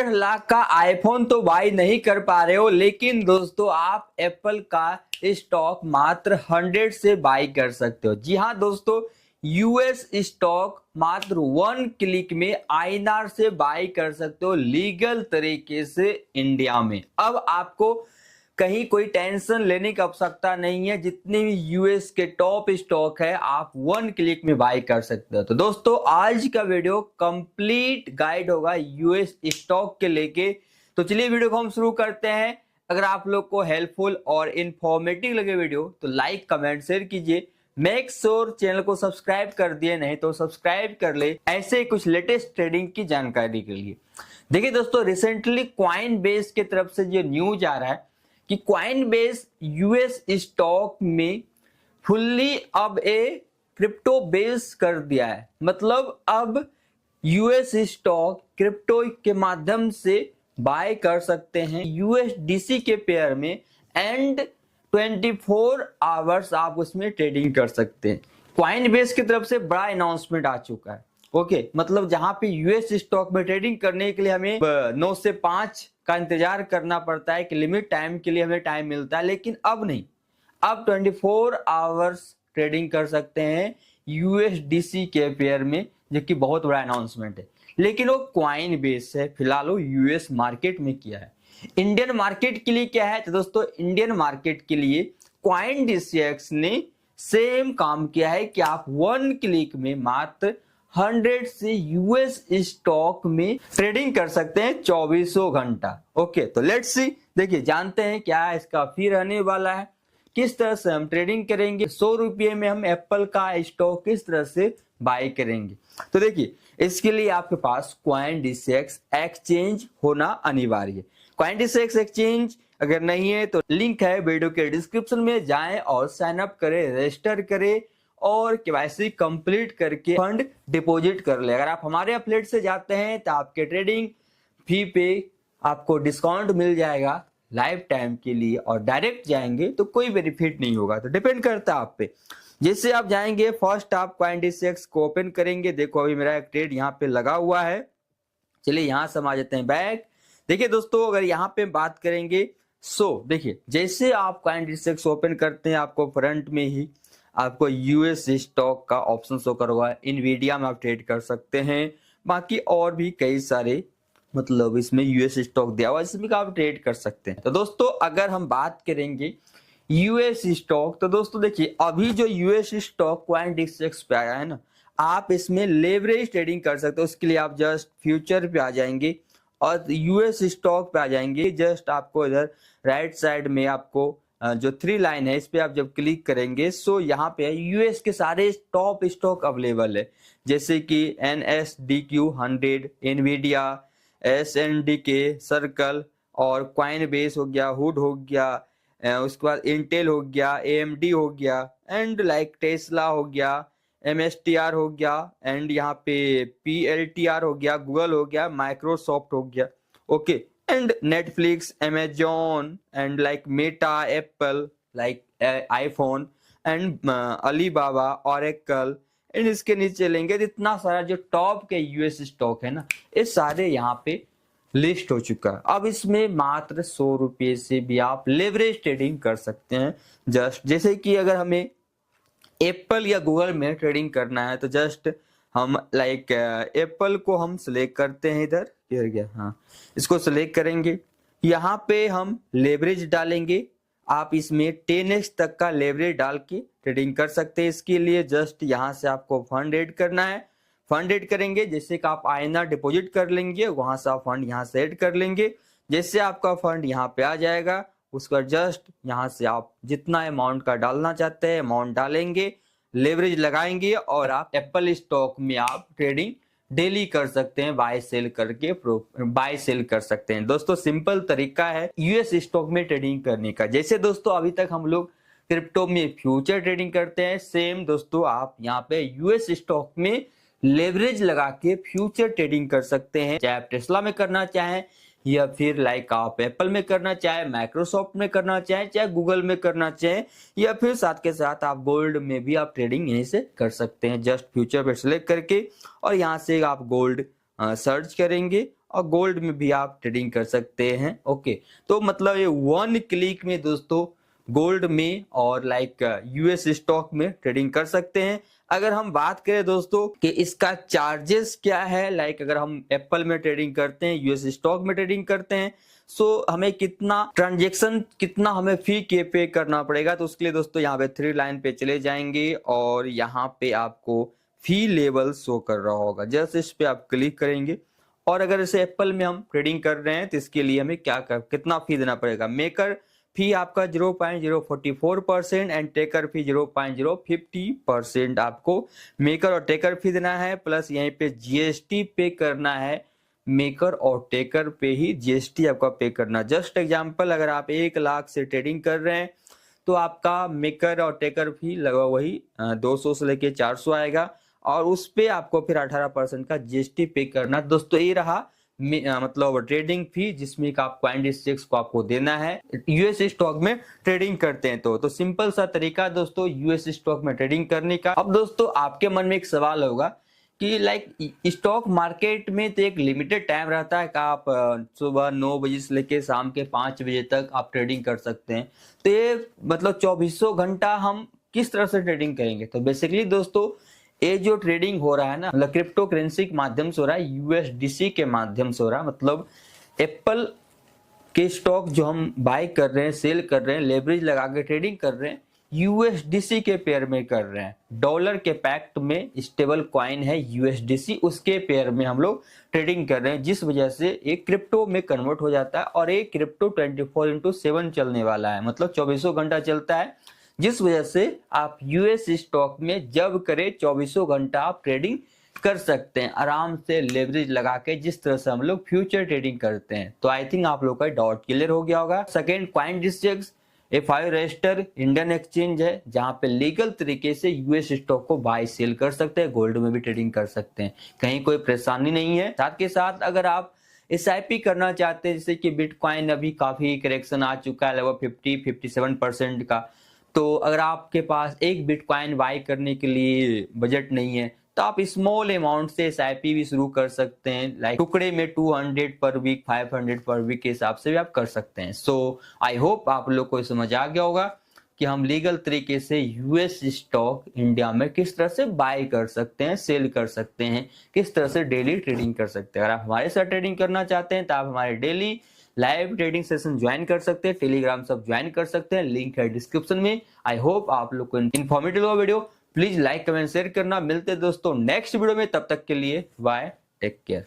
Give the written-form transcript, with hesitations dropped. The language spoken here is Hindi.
लाख का आईफोन तो बाय नहीं कर पा रहे हो, लेकिन दोस्तों आप एप्पल का स्टॉक मात्र 100 से बाय कर सकते हो। जी हाँ दोस्तों, यूएस स्टॉक मात्र 1 क्लिक में आईएनआर से बाय कर सकते हो लीगल तरीके से इंडिया में। अब आपको कहीं कोई टेंशन लेने की आवश्यकता नहीं है, जितने भी यूएस के टॉप स्टॉक है आप 1 क्लिक में बाय कर सकते हो। तो दोस्तों आज का वीडियो कंप्लीट गाइड होगा यूएस स्टॉक के लेके। तो चलिए वीडियो को हम शुरू करते हैं। अगर आप लोग को हेल्पफुल और इंफॉर्मेटिव लगे वीडियो तो लाइक कमेंट शेयर कीजिए। मेक श्योर चैनल को सब्सक्राइब कर दिए, नहीं तो सब्सक्राइब कर ले ऐसे कुछ लेटेस्ट ट्रेडिंग की जानकारी के लिए। देखिए दोस्तों, रिसेंटली कॉइन बेस की तरफ से जो न्यूज आ रहा है कि कॉइन बेस यूएस स्टॉक में फुल्ली अब ए क्रिप्टो बेस कर दिया है। मतलब अब यूएस स्टॉक क्रिप्टो के माध्यम से बाय कर सकते हैं यूएसडीसी के पेयर में, एंड 24 आवर्स आप उसमें ट्रेडिंग कर सकते हैं। कॉइन बेस की तरफ से बड़ा अनाउंसमेंट आ चुका है। ओके, मतलब जहां पे यूएस स्टॉक में ट्रेडिंग करने के लिए हमें 9 से 5 का इंतजार करना पड़ता है कि लिमिट टाइम के लिए हमें टाइम मिलता है, लेकिन अब नहीं, अब 24 आवर्स ट्रेडिंग कर सकते हैं यूएसडीसी के पेयर में, जो कि बहुत बड़ा अनाउंसमेंट है। लेकिन वो क्वाइन बेस है, फिलहाल वो यूएस मार्केट में किया है। इंडियन मार्केट के लिए क्या है? तो दोस्तों इंडियन मार्केट के लिए क्वाइन डीसीएक्स ने सेम काम किया है कि आप 1 क्लिक में मात्र 100 से यूएस स्टॉक में ट्रेडिंग कर सकते हैं 24 घंटा। ओके, तो लेट्स सी, देखिए जानते हैं क्या इसका फी रहने वाला है, किस तरह से हम ट्रेडिंग करेंगे, 100 रुपये में हम एप्पल का स्टॉक किस तरह से बाय करेंगे। तो देखिए इसके लिए आपके पास कॉइन डीसीएक्स एक्सचेंज होना अनिवार्य है। कॉइन डीसीएक्स एक्सचेंज अगर नहीं है तो लिंक है वीडियो के डिस्क्रिप्शन में, जाएं और साइन अप करें, रजिस्टर करें और केवाईसी कंप्लीट करके फंड डिपॉजिट कर ले। अगर आप हमारे एफिलिएट से जाते हैं तो आपके ट्रेडिंग फी पे आपको डिस्काउंट मिल जाएगा लाइफ टाइम के लिए, और डायरेक्ट जाएंगे तो कोई बेनिफिट नहीं होगा। तो डिपेंड करता है आप पे। जैसे आप जाएंगे, फर्स्ट आप कॉइन डीसीएक्स को ओपन करेंगे। देखो अभी मेरा एक ट्रेड यहाँ पे लगा हुआ है। चलिए यहाँ से हम आ जाते हैं बैक। देखिए दोस्तों, अगर यहाँ पे बात करेंगे देखिए जैसे आप कॉइन डीसीएक्स ओपन करते हैं, आपको फ्रंट में ही आपको यूएस स्टॉक का ऑप्शन शो करोगा। इनवीडिया में आप ट्रेड कर सकते हैं, बाकी और भी कई सारे मतलब इसमें यूएस स्टॉक दिया हुआ है जिसमें आप ट्रेड कर सकते हैं। तो दोस्तों अगर हम बात करेंगे यूएस स्टॉक, तो दोस्तों देखिए अभी जो यूएस स्टॉक कॉइन डीसीएक्स पे आया है ना, आप इसमें लेवरेज ट्रेडिंग कर सकते हो। उसके लिए आप जस्ट फ्यूचर पे आ जाएंगे और यूएस स्टॉक पे आ जाएंगे। जस्ट आपको इधर राइट साइड में आपको जो 3 लाइन है इस पे आप जब क्लिक करेंगे यहाँ पे यूएस के सारे टॉप स्टॉक अवेलेबल है, जैसे कि NSDQ 100, एनवीडिया, SNDK, सर्कल और कॉइन बेस हो गया, हुड हो गया, उसके बाद इंटेल हो गया, AMD हो गया, एंड लाइक टेस्ला हो गया, MSTR हो गया, एंड यहाँ पे PLTR हो गया, गूगल हो गया, माइक्रोसॉफ्ट हो गया। Okay, and Netflix, Amazon, and like Meta, Apple, like iPhone, and Alibaba, oracle, and इसके नीचे लेंगे इतना सारा जो टॉप के यूएस स्टॉक है ना, ये सारे यहाँ पे लिस्ट हो चुका है। अब इसमें मात्र 100 रुपये से भी आप लेवरेज ट्रेडिंग कर सकते हैं। जस्ट जैसे कि अगर हमें एप्पल या गूगल में ट्रेडिंग करना है तो जस्ट हम लाइक एप्पल को हम सिलेक्ट करते हैं, इधर किधर गया, हाँ इसको सिलेक्ट करेंगे। यहाँ पे हम लेवरेज डालेंगे। आप इसमें 10x तक का लेवरेज डाल के ट्रेडिंग कर सकते हैं। इसके लिए जस्ट यहाँ से आपको फंड ऐड करना है। फंड ऐड करेंगे, जैसे कि आप आईएनआर डिपॉजिट कर लेंगे, वहां से आप फंड यहाँ से ऐड कर लेंगे। जैसे आपका फंड यहाँ पे आ जाएगा, उसका जस्ट यहाँ से आप जितना अमाउंट का डालना चाहते हैं अमाउंट डालेंगे, लेवरेज लगाएंगे और आप एप्पल स्टॉक में आप ट्रेडिंग डेली कर सकते हैं, बाय सेल करके बाय सेल कर सकते हैं। दोस्तों सिंपल तरीका है यूएस स्टॉक में ट्रेडिंग करने का। जैसे दोस्तों अभी तक हम लोग क्रिप्टो में फ्यूचर ट्रेडिंग करते हैं, सेम दोस्तों आप यहाँ पे यूएस स्टॉक में लेवरेज लगा के फ्यूचर ट्रेडिंग कर सकते हैं। चाहे आप टेस्ला में करना चाहें या फिर लाइक आप एप्पल में करना चाहे, माइक्रोसॉफ्ट में करना चाहे, चाहे गूगल में करना चाहे, या फिर साथ के साथ आप गोल्ड में भी आप ट्रेडिंग यहीं से कर सकते हैं। जस्ट फ्यूचर पे सिलेक्ट करके और यहाँ से आप गोल्ड सर्च करेंगे और गोल्ड में भी आप ट्रेडिंग कर सकते हैं। ओके, तो मतलब ये 1 क्लिक में दोस्तों गोल्ड में और लाइक यूएस स्टॉक में ट्रेडिंग कर सकते हैं। अगर हम बात करें दोस्तों कि इसका चार्जेस क्या है, लाइक अगर हम एप्पल में ट्रेडिंग करते हैं, यूएस स्टॉक में ट्रेडिंग करते हैं, सो हमें कितना ट्रांजेक्शन, कितना हमें फी के पे करना पड़ेगा। तो उसके लिए दोस्तों यहाँ पे 3 लाइन पे चले जाएंगे और यहाँ पे आपको फी लेवल शो कर रहा होगा। जैसे इस पे आप क्लिक करेंगे और अगर इसे एप्पल में हम ट्रेडिंग कर रहे हैं तो इसके लिए हमें कितना फी देना पड़ेगा। मेकर फी आपका 0.044% एंड टेकर फी 0.050% आपको मेकर और टेकर फी देना है। प्लस यहीं पे जीएसटी पे करना है, मेकर और टेकर पे ही जीएसटी आपका पे करना। जस्ट एग्जांपल, अगर आप 1 लाख से ट्रेडिंग कर रहे हैं तो आपका मेकर और टेकर फी लगभग वही 200 से लेके 400 आएगा और उस पे आपको फिर 18% का जीएसटी पे करना। दोस्तों ये रहा मतलब ट्रेडिंग फी जिसमें आप कॉइनडिस्ट्रिक्ट को आपको देना है यूएस स्टॉक में ट्रेडिंग करते हैं। तो सिंपल सा तरीका दोस्तों यूएस स्टॉक में ट्रेडिंग करने का। अब दोस्तों आपके मन में एक सवाल होगा कि लाइक स्टॉक मार्केट में तो एक लिमिटेड टाइम रहता है कि आप सुबह 9 बजे से लेके शाम के 5 बजे तक आप ट्रेडिंग कर सकते हैं। तो ये मतलब 24 घंटा हम किस तरह से ट्रेडिंग करेंगे। तो बेसिकली दोस्तों ये जो ट्रेडिंग हो रहा है ना, मतलब क्रिप्टो करेंसी के माध्यम से हो रहा है, यूएसडीसी के माध्यम से हो रहा है। मतलब एप्पल के स्टॉक जो हम बाय कर रहे हैं, सेल कर रहे हैं, लेवरेज लगा के ट्रेडिंग कर रहे हैं, यूएसडीसी के पेयर में कर रहे हैं। डॉलर के पैक्ट में स्टेबल कॉइन है यूएसडीसी, उसके पेयर में हम लोग ट्रेडिंग कर रहे हैं, जिस वजह से एक क्रिप्टो में कन्वर्ट हो जाता है और एक क्रिप्टो 24/7 चलने वाला है, मतलब 24 घंटा चलता है, जिस वजह से आप यूएस स्टॉक में जब करें 24 घंटा आप ट्रेडिंग कर सकते हैं आराम से लेवरेज लगा के, जिस तरह से हम लोग फ्यूचर ट्रेडिंग करते हैं। तो आई थिंक आप लोग का डाउट क्लियर हो गया होगा। Second, CoinDCX FI register Indian exchange है जहां पे लीगल तरीके से यूएस स्टॉक को बाय सेल कर सकते हैं, गोल्ड में भी ट्रेडिंग कर सकते हैं, कहीं कोई परेशानी नहीं है। साथ के साथ अगर आप SIP करना चाहते हैं, जैसे कि बिटकॉइन अभी काफी करेक्शन आ चुका है लगभग 50-57% का, तो अगर आपके पास एक बिटकॉइन बाय करने के लिए बजट नहीं है तो आप स्मॉल अमाउंट से SIP भी शुरू कर सकते हैं, लाइक टुकड़े में 200 पर वीक, 500 पर वीक के हिसाब से भी आप कर सकते हैं। सो आई होप आप लोग को समझ आ गया होगा कि हम लीगल तरीके से यूएस स्टॉक इंडिया में किस तरह से बाय कर सकते हैं, सेल कर सकते हैं, किस तरह से डेली ट्रेडिंग कर सकते हैं। अगर आप हमारे साथ ट्रेडिंग करना चाहते हैं तो आप हमारे daily live trading session join कर सकते हैं, टेलीग्राम सब ज्वाइन कर सकते हैं, लिंक है डिस्क्रिप्शन में। आई होप आप लोग को इन्फॉर्मेटिव हुआ video. Please like comment share करना। मिलते हैं दोस्तों नेक्स्ट वीडियो में, तब तक के लिए बाय, टेक केयर।